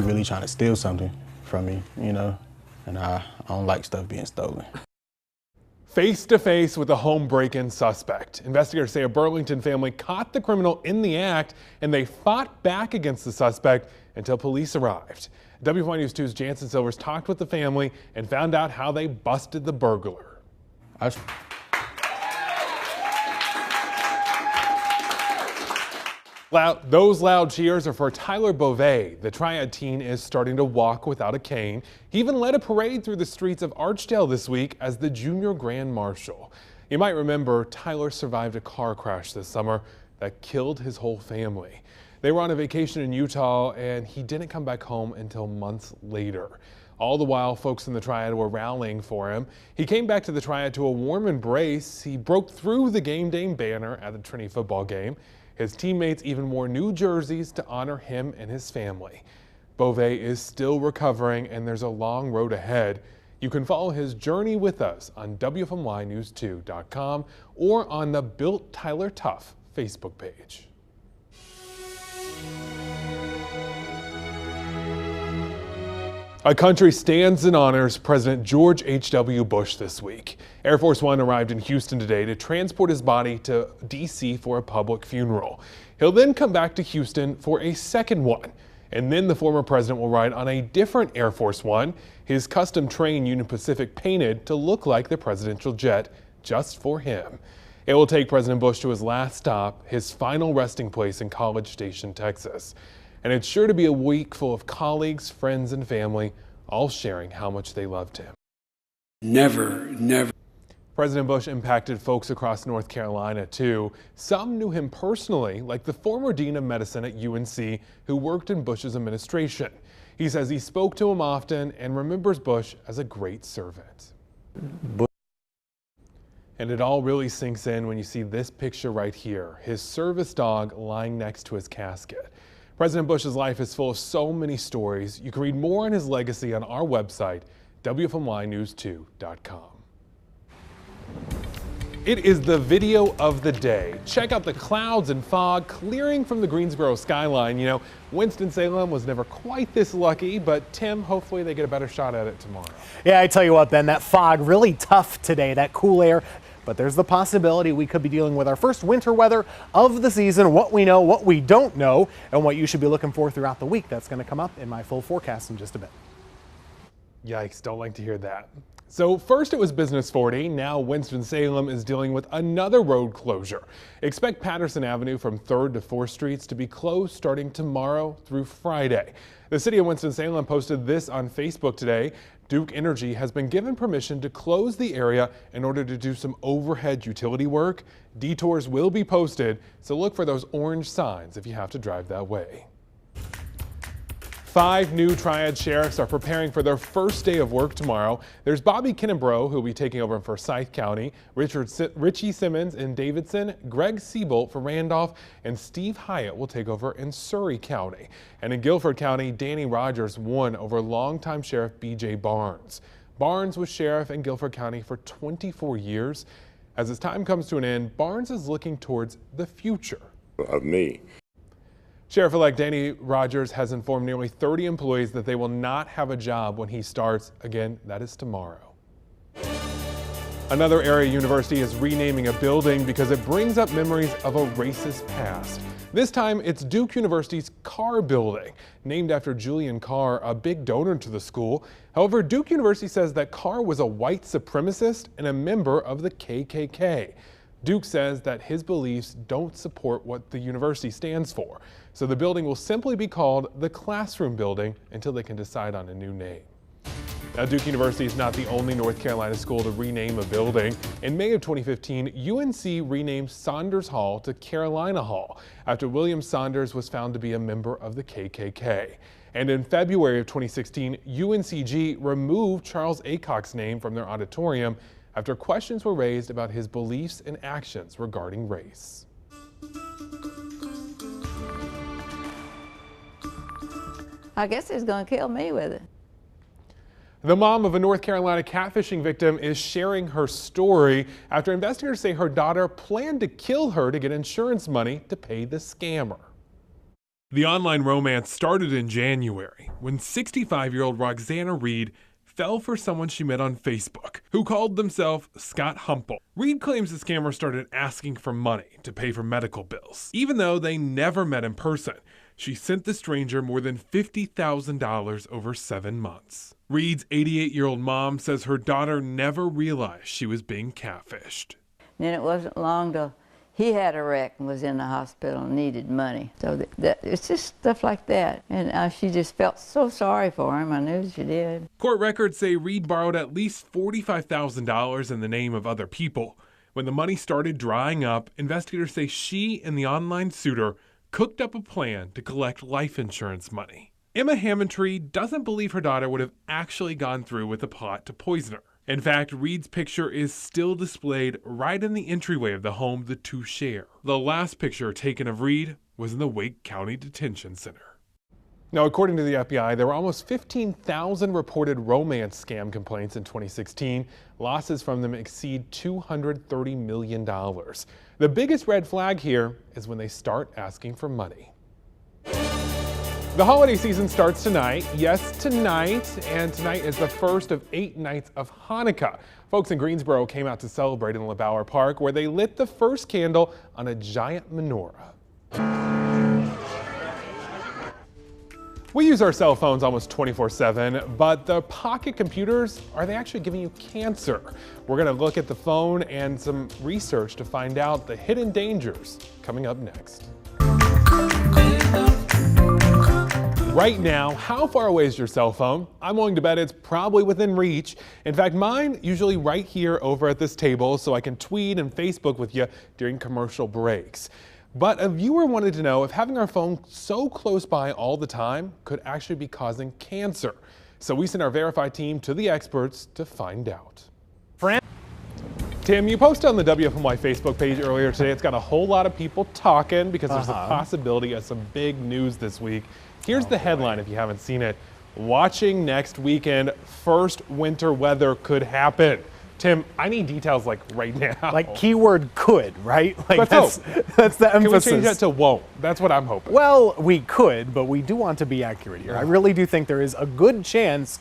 really trying to steal something from me, you know, and I don't like stuff being stolen. Face to face with a home break-in suspect. Investigators say a Burlington family caught the criminal in the act and they fought back against the suspect until police arrived. WFY News 2's Jansen Silvers talked with the family and found out how they busted the burglar. Those loud cheers are for Tyler Beauvais. The triad teen is starting to walk without a cane. He even led a parade through the streets of Archdale this week as the junior grand marshal. You might remember Tyler survived a car crash this summer that killed his whole family. They were on a vacation in Utah and he didn't come back home until months later. All the while, folks in the triad were rallying for him. He came back to the triad to a warm embrace. He broke through the game day banner at the Trinity football game. His teammates even wore new jerseys to honor him and his family. Beauvais is still recovering and there's a long road ahead. You can follow his journey with us on WFMYnews2.com or on the Built Tyler Tough Facebook page. A country stands and honors President George H.W. Bush this week. Air Force One arrived in Houston today to transport his body to D.C. for a public funeral. He'll then come back to Houston for a second one. And then the former president will ride on a different Air Force One, his custom train Union Pacific painted to look like the presidential jet just for him. It will take President Bush to his last stop, his final resting place in College Station, Texas. And it's sure to be a week full of colleagues, friends, and family, all sharing how much they loved him. Never. President Bush impacted folks across North Carolina, too. Some knew him personally, like the former dean of medicine at UNC, who worked in Bush's administration. He says he spoke to him often and remembers Bush as a great servant. And it all really sinks in when you see this picture right here, his service dog lying next to his casket. President Bush's life is full of so many stories. You can read more on his legacy on our website, WFMYnews2.com. It is the video of the day. Check out the clouds and fog clearing from the Greensboro skyline. You know, Winston-Salem was never quite this lucky, but Tim, hopefully they get a better shot at it tomorrow. Yeah, I tell you what, Ben, that fog really tough today, that cool air. But there's the possibility we could be dealing with our first winter weather of the season, what we know, what we don't know, and what you should be looking for throughout the week. That's going to come up in my full forecast in just a bit. Yikes, don't like to hear that. So first it was Business 40, now Winston-Salem is dealing with another road closure. Expect Patterson Avenue from 3rd to 4th Streets to be closed starting tomorrow through Friday. The city of Winston-Salem posted this on Facebook today. Duke Energy has been given permission to close the area in order to do some overhead utility work. Detours will be posted, so look for those orange signs if you have to drive that way. 5 new Triad sheriffs are preparing for their first day of work tomorrow. There's Bobby Kinnebro, who will be taking over for Forsyth County, Richie Simmons in Davidson, Greg Siebold for Randolph, and Steve Hyatt will take over in Surrey County. And in Guilford County, Danny Rogers won over longtime Sheriff B.J. Barnes. Barnes was sheriff in Guilford County for 24 years. As his time comes to an end, Barnes is looking towards the future of me. Sheriff-elect Danny Rogers has informed nearly 30 employees that they will not have a job when he starts. Again, that is tomorrow. Another area university is renaming a building because it brings up memories of a racist past. This time, it's Duke University's Carr Building, named after Julian Carr, a big donor to the school. However, Duke University says that Carr was a white supremacist and a member of the KKK. Duke says that his beliefs don't support what the university stands for, so the building will simply be called the Classroom Building until they can decide on a new name. Now, Duke University is not the only North Carolina school to rename a building. In May of 2015, UNC renamed Saunders Hall to Carolina Hall after William Saunders was found to be a member of the KKK. And in February of 2016, UNCG removed Charles Aycock's name from their auditorium after questions were raised about his beliefs and actions regarding race. I guess he's going to kill me with it. The mom of a North Carolina catfishing victim is sharing her story after investigators say her daughter planned to kill her to get insurance money to pay the scammer. The online romance started in January when 65-year-old Roxana Reed fell for someone she met on Facebook who called themselves Scott Humple. Reed claims the scammer started asking for money to pay for medical bills. Even though they never met in person, she sent the stranger more than $50,000 over 7 months. Reed's 88-year-old mom says her daughter never realized she was being catfished. Then it wasn't long till he had a wreck and was in the hospital and needed money. So it's just stuff like that. And she just felt so sorry for him. I knew she did. Court records say Reed borrowed at least $45,000 in the name of other people. When the money started drying up, investigators say she and the online suitor cooked up a plan to collect life insurance money. Emma Hammondtree doesn't believe her daughter would have actually gone through with the plot to poison her. In fact, Reed's picture is still displayed right in the entryway of the home the two share. The last picture taken of Reed was in the Wake County Detention Center. Now, according to the FBI, there were almost 15,000 reported romance scam complaints in 2016. Losses from them exceed $230 million. The biggest red flag here is when they start asking for money. The holiday season starts tonight. Yes, tonight. And tonight is the first of 8 nights of Hanukkah. Folks in Greensboro came out to celebrate in LeBauer Park, where they lit the first candle on a giant menorah. We use our cell phones almost 24/7, but the pocket computers, are they actually giving you cancer? We're going to look at the phone and some research to find out the hidden dangers coming up next. Right now, how far away is your cell phone? I'm willing to bet it's probably within reach. In fact, mine usually right here over at this table so I can tweet and Facebook with you during commercial breaks. But a viewer wanted to know if having our phone so close by all the time could actually be causing cancer. So we sent our Verify team to the experts to find out. Tim, you posted on the WFMY Facebook page earlier today. It's got a whole lot of people talking because there's a possibility of some big news this week. Here's the headline if you haven't seen it. Watching next weekend, first winter weather could happen. Tim, I need details like right now. Like keyword could, right? Like that's the emphasis. Can we change that to won't? That's what I'm hoping. Well, we could, but we do want to be accurate here. I really do think there is a good chance